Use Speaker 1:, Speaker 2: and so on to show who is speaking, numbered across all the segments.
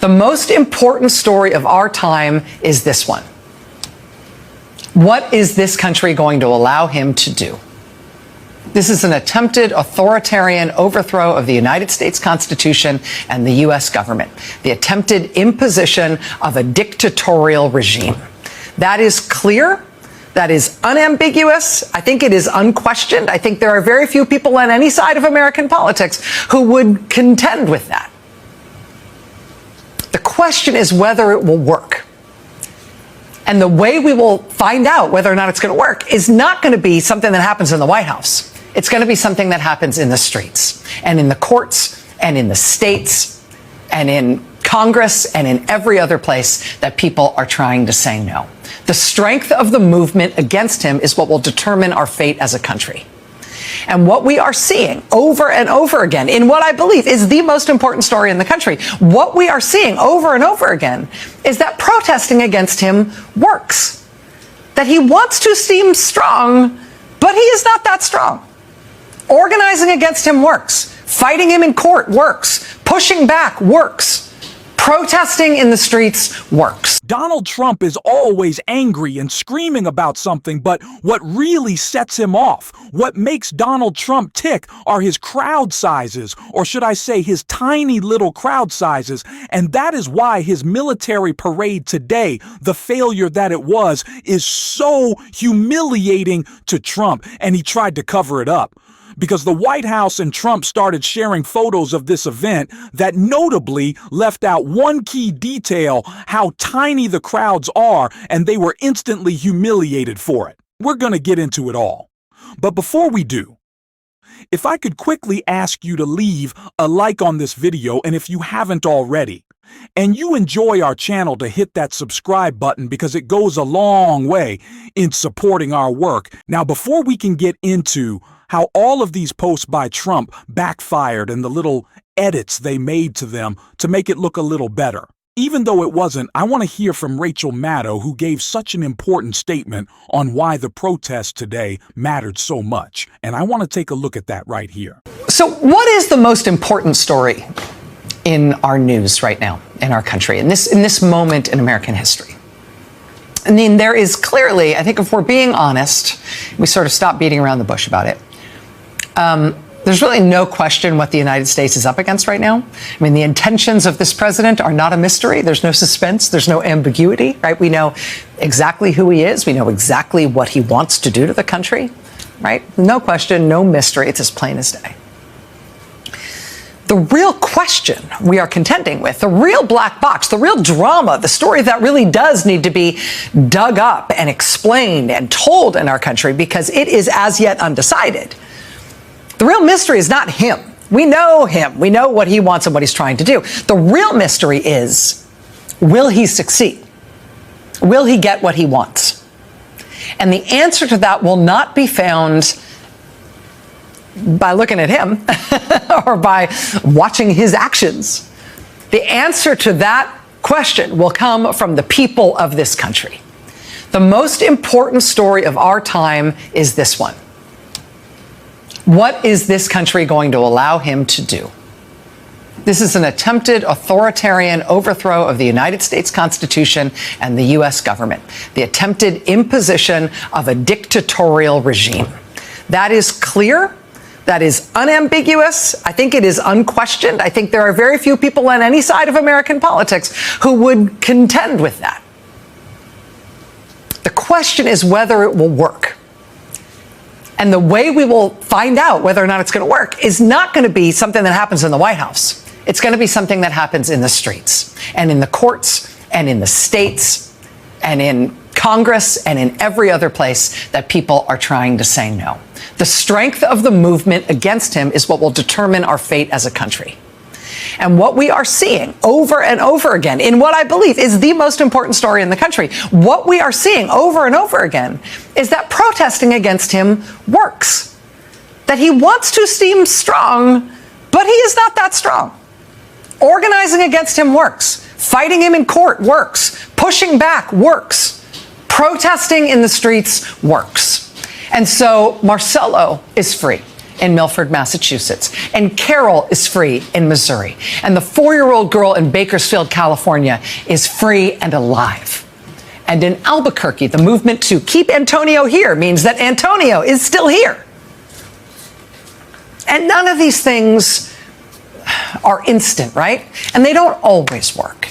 Speaker 1: The most important story of our time is this one. What is this country going to allow him to do? This is an attempted authoritarian overthrow of the United States Constitution and the U.S. government, the attempted imposition of a dictatorial regime. That is clear. That is unambiguous. I think it is unquestioned. I think there are very few people on any side of American politics who would contend with that. The question is whether it will work. And the way we will find out whether or not it's going to work is not going to be something that happens in the White House. It's going to be something that happens in the streets and in the courts and in the states and in Congress and in every other place that people are trying to say no. The strength of the movement against him is what will determine our fate as a country. And what we are seeing over and over again in what I believe is the most important story in the country, what we are seeing over and over again is that protesting against him works. That he wants to seem strong, but he is not that strong. Organizing against him works. Fighting him in court works. Pushing back works. Protesting in the streets works.
Speaker 2: Donald Trump is always angry and screaming about something, but what really sets him off, what makes Donald Trump tick, are his crowd sizes, or should I say his tiny little crowd sizes, and that is why his military parade today, the failure that it was, is so humiliating to Trump, and he tried to cover it up. Because the White House and Trump started sharing photos of this event that notably left out one key detail: how tiny the crowds are, and they were instantly humiliated for it. We're going to get into it all. But before we do, if I could quickly ask you to leave a like on this video, and if you haven't already, and you enjoy our channel, to hit that subscribe button, because it goes a long way in supporting our work. Now, before we can get into how all of these posts by Trump backfired and the little edits they made to them to make it look a little better, even though it wasn't, I want to hear from Rachel Maddow, who gave such an important statement on why the protest today mattered so much. And I want to take a look at that right here.
Speaker 1: So what is the most important story in our news right now, in our country, in this moment in American history? I mean, there is clearly, I think if we're being honest, we sort of stop beating around the bush about it. There's really no question what the United States is up against right now. I mean, the intentions of this president are not a mystery. There's no suspense. There's no ambiguity, right? We know exactly who he is. We know exactly what he wants to do to the country, right? No question, no mystery. It's as plain as day. The real question we are contending with, the real black box, the real drama, the story that really does need to be dug up and explained and told in our country, because it is as yet undecided. The real mystery is not him. We know him. We know what he wants and what he's trying to do. The real mystery is, will he succeed? Will he get what he wants? And the answer to that will not be found by looking at him or by watching his actions. The answer to that question will come from the people of this country. The most important story of our time is this one. What is this country going to allow him to do? This is an attempted authoritarian overthrow of the United States Constitution and the U.S. government, the attempted imposition of a dictatorial regime. That is clear. That is unambiguous. I think it is unquestioned. I think there are very few people on any side of American politics who would contend with that. The question is whether it will work. And the way we will find out whether or not it's going to work is not going to be something that happens in the White House. It's going to be something that happens in the streets and in the courts and in the states and in Congress and in every other place that people are trying to say no. The strength of the movement against him is what will determine our fate as a country. And what we are seeing over and over again in what I believe is the most important story in the country, what we are seeing over and over again is that protesting against him works. That he wants to seem strong, but he is not that strong. Organizing against him works. Fighting him in court works. Pushing back works. Protesting in the streets works. And so Marcelo is free. in Milford, Massachusetts. And Carol is free in Missouri. And the 4-year-old girl in Bakersfield, California is free and alive. And in Albuquerque, the movement to keep Antonio here means that Antonio is still here. And none of these things are instant, right? And they don't always work.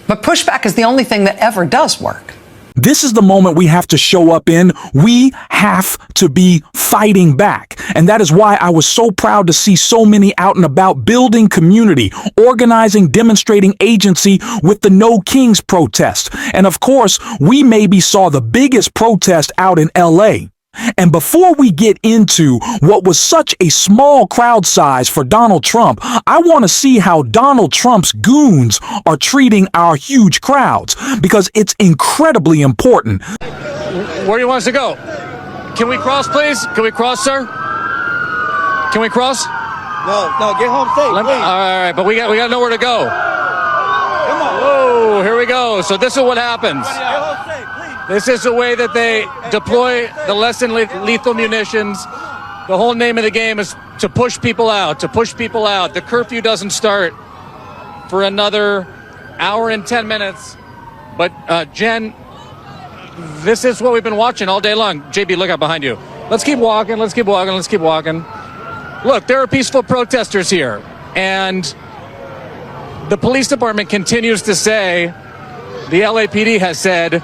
Speaker 1: But pushback is the only thing that ever does work.
Speaker 2: This is the moment we have to show up in. We have to be fighting back. And that is why I was so proud to see so many out and about building community, organizing, demonstrating agency with the No Kings protest. And of course, we maybe saw the biggest protest out in LA. And before we get into what was such a small crowd size for Donald Trump, I want to see how Donald Trump's goons are treating our huge crowds, because it's incredibly important.
Speaker 3: Where do you want us to go? Can we cross, please? Can we cross, sir? Can we cross?
Speaker 4: No, get home safe, please.
Speaker 3: All right, but we got to know where to go.
Speaker 4: Come on.
Speaker 3: Whoa, here we go. So this is what happens.
Speaker 4: Get home safe, please.
Speaker 3: This is the way that they deploy the less than lethal munitions. The whole name of the game is to push people out, The curfew doesn't start for another hour and 10 minutes. But, Jen, this is what we've been watching all day long. JB, look out behind you. Let's keep walking. Look, there are peaceful protesters here. And the police department continues to say, the LAPD has said,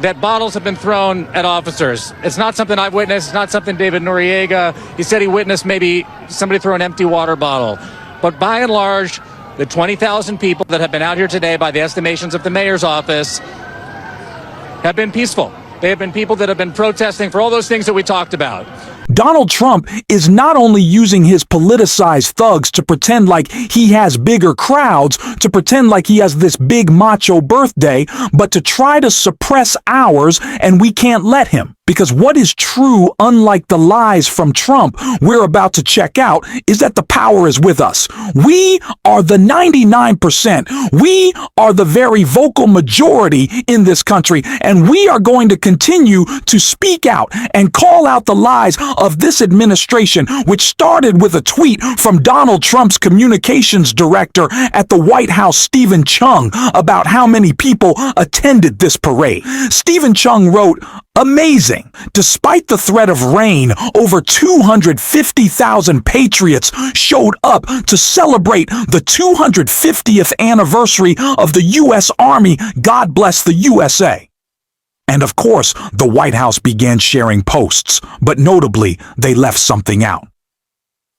Speaker 3: that bottles have been thrown at officers. It's not something I've witnessed. It's not something David Noriega, he said he witnessed maybe somebody throw an empty water bottle. But by and large, the 20,000 people that have been out here today by the estimations of the mayor's office have been peaceful. They have been people that have been protesting for all those things that we talked about.
Speaker 2: Donald Trump is not only using his politicized thugs to pretend like he has bigger crowds, to pretend like he has this big macho birthday, but to try to suppress ours, and we can't let him. Because what is true, unlike the lies from Trump we're about to check out, is that the power is with us. We are the 99%. We are the very vocal majority in this country, and we are going to continue to speak out and call out the lies of this administration, which started with a tweet from Donald Trump's communications director at the White House, Stephen Chung, about how many people attended this parade. Stephen Chung wrote, "Amazing. Despite the threat of rain, over 250,000 patriots showed up to celebrate the 250th anniversary of the U.S. Army. God bless the USA." And of course, the White House began sharing posts, but notably, they left something out.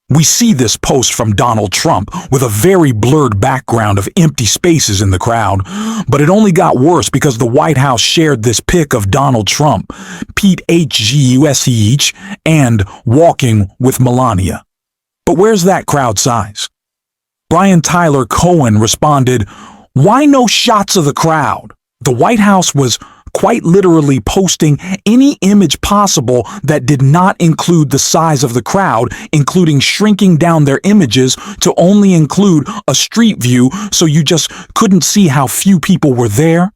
Speaker 2: We see this post from Donald Trump with a very blurred background of empty spaces in the crowd, but it only got worse because the White House shared this pic of Donald Trump, Pete H.G.U.S.E.H., and walking with Melania. But where's that crowd size? Brian Tyler Cohen responded, "Why no shots of the crowd?" The White House was quite literally posting any image possible that did not include the size of the crowd, including shrinking down their images to only include a street view so you just couldn't see how few people were there.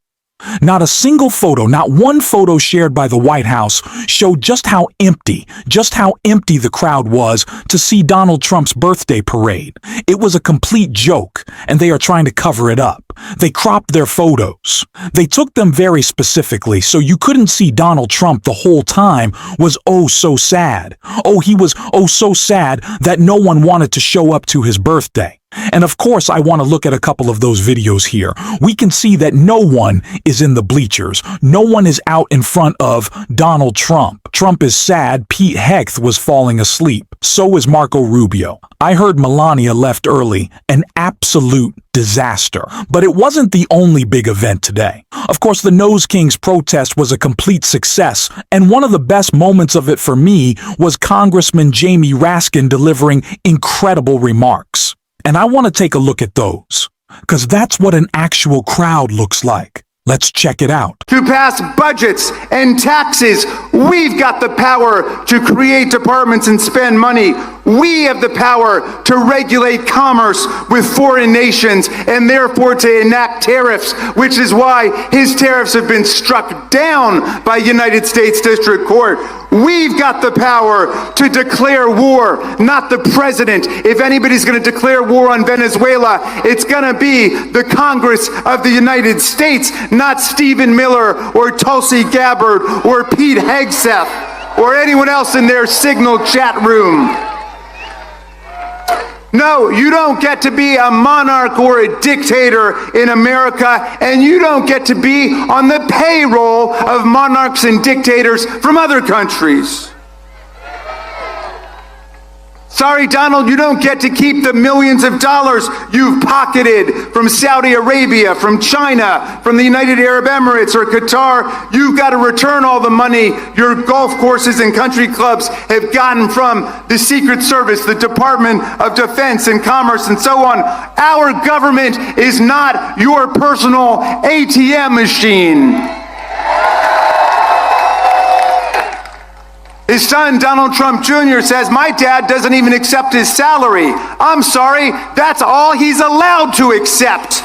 Speaker 2: Not a single photo, not one photo shared by the White House showed just how empty the crowd was to see Donald Trump's birthday parade. It was a complete joke, and they are trying to cover it up. They cropped their photos. They took them very specifically, so you couldn't see Donald Trump the whole time was oh so sad. Oh, he was oh so sad that no one wanted to show up to his birthday. And of course, I want to look at a couple of those videos here. We can see that no one is in the bleachers. No one is out in front of Donald Trump. Trump is sad. Pete Hecht was falling asleep. So is Marco Rubio. I heard Melania left early. An absolute disaster. But it wasn't the only big event today. Of course, the Nose Kings protest was a complete success, and one of the best moments of it for me was Congressman Jamie Raskin delivering incredible remarks. And I want to take a look at those, because that's what an actual crowd looks like. Let's check it out.
Speaker 5: To pass budgets and taxes, we've got the power to create departments and spend money. We have the power to regulate commerce with foreign nations and therefore to enact tariffs, which is why his tariffs have been struck down by United States District Court. We've got the power to declare war, not the president. If anybody's going to declare war on Venezuela, it's going to be the Congress of the United States, not Stephen Miller or Tulsi Gabbard or Pete Hegseth or anyone else in their Signal chat room. No, you don't get to be a monarch or a dictator in America, and you don't get to be on the payroll of monarchs and dictators from other countries. Sorry, Donald, you don't get to keep the millions of dollars you've pocketed from Saudi Arabia, from China, from the United Arab Emirates or Qatar. You've got to return all the money your golf courses and country clubs have gotten from the Secret Service, the Department of Defense and Commerce, and so on. Our government is not your personal ATM machine. His son, Donald Trump Jr., says, my dad doesn't even accept his salary. I'm sorry, that's all he's allowed to accept.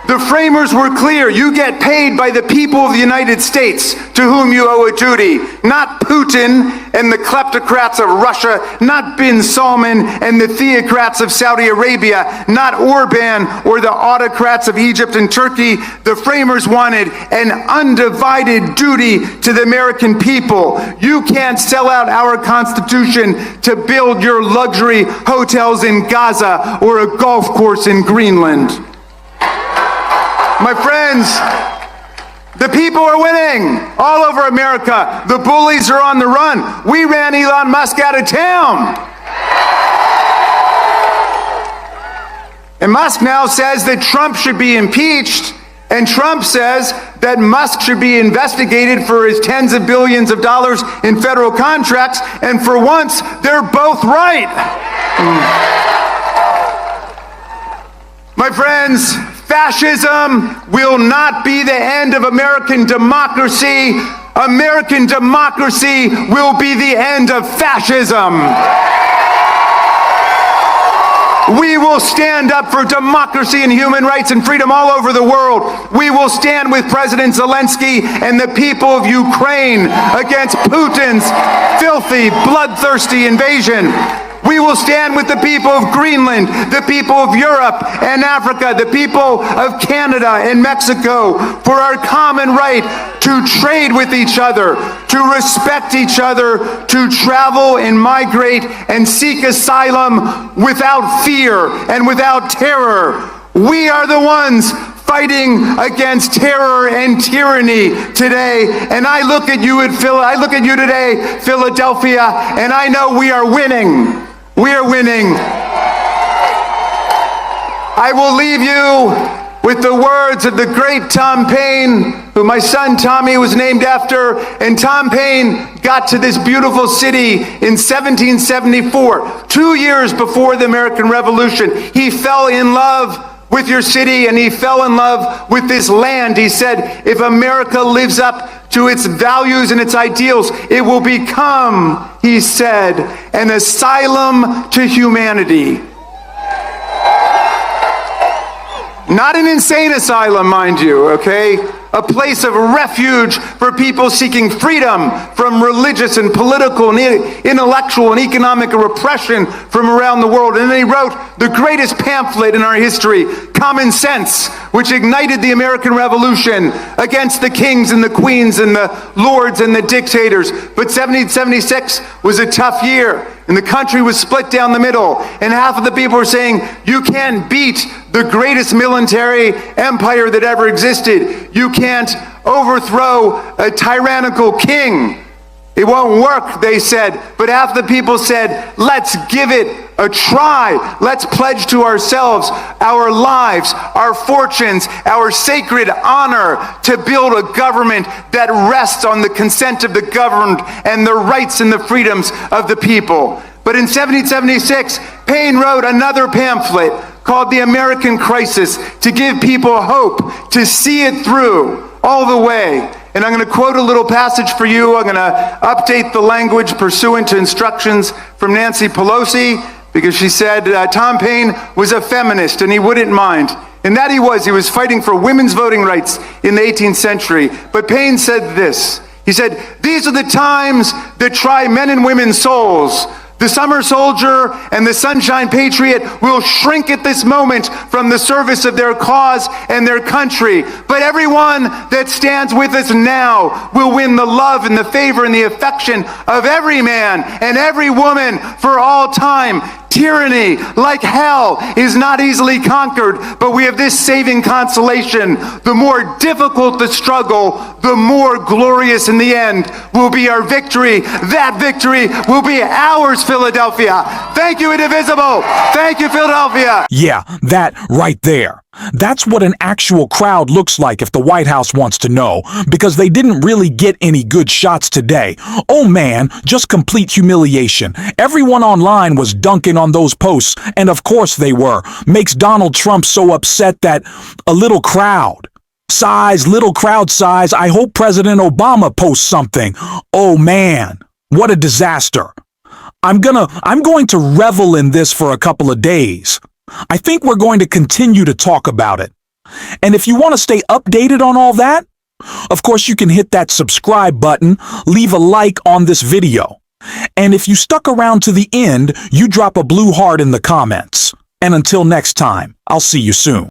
Speaker 5: The framers were clear. You get paid by the people of the United States to whom you owe a duty, not Putin and the kleptocrats of Russia, not bin Salman and the theocrats of Saudi Arabia, not Orban or the autocrats of Egypt and Turkey. The framers wanted an undivided duty to the American people. You can't sell out our Constitution to build your luxury hotels in Gaza or a golf course in Greenland. My friends, the people are winning all over America. The bullies are on the run. We ran Elon Musk out of town. And Musk now says that Trump should be impeached, and Trump says that Musk should be investigated for his tens of billions of dollars in federal contracts, and for once, they're both right. My friends, fascism will not be the end of American democracy. American democracy will be the end of fascism. We will stand up for democracy and human rights and freedom all over the world. We will stand with President Zelensky and the people of Ukraine against Putin's filthy, bloodthirsty invasion. We will stand with the people of Greenland, the people of Europe and Africa, the people of Canada and Mexico for our common right to trade with each other, to respect each other, to travel and migrate and seek asylum without fear and without terror. We are the ones fighting against terror and tyranny today. And I look at you today, Philadelphia, and I know we are winning. We are winning. I will leave you with the words of the great Tom Paine, who my son Tommy was named after. And Tom Paine got to this beautiful city in 1774, 2 years before the American Revolution. He fell in love with your city, and he fell in love with this land. He said, if America lives up to its values and its ideals, it will become, he said, an asylum to humanity. Not an insane asylum, mind you, okay? A place of refuge for people seeking freedom from religious and political and intellectual and economic repression from around the world. And then he wrote the greatest pamphlet in our history, Common Sense, which ignited the American Revolution against the kings and the queens and the lords and the dictators. But 1776 was a tough year, and the country was split down the middle, and half of the people were saying, you can't beat the greatest military empire that ever existed. You can't overthrow a tyrannical king. It won't work, they said. But half the people said, let's give it a try. Let's pledge to ourselves, our lives, our fortunes, our sacred honor to build a government that rests on the consent of the governed and the rights and the freedoms of the people. But in 1776, Paine wrote another pamphlet called The American Crisis to give people hope, to see it through all the way. And I'm going to quote a little passage for you. I'm going to update the language pursuant to instructions from Nancy Pelosi, because she said Tom Paine was a feminist and he wouldn't mind. And that he was fighting for women's voting rights in the 18th century. But Paine said this. He said, "These are the times that try men and women's souls. The summer soldier and the sunshine patriot will shrink at this moment from the service of their cause and their country. But everyone that stands with us now will win the love and the favor and the affection of every man and every woman for all time. Tyranny, like hell, is not easily conquered, but we have this saving consolation. The more difficult the struggle, the more glorious in the end will be our victory. That victory will be ours, Philadelphia. Thank you, indivisible. Thank you, Philadelphia."
Speaker 2: Yeah, that right there. That's what an actual crowd looks like if the White House wants to know, because they didn't really get any good shots today. Oh man, just complete humiliation. Everyone online was dunking on those posts, and of course they were. Makes Donald Trump so upset that a little crowd size, I hope President Obama posts something. Oh man, what a disaster. I'm going to revel in this for a couple of days. I think we're going to continue to talk about it. And if you want to stay updated on all that, of course you can hit that subscribe button, leave a like on this video. And if you stuck around to the end, you drop a blue heart in the comments. And until next time, I'll see you soon.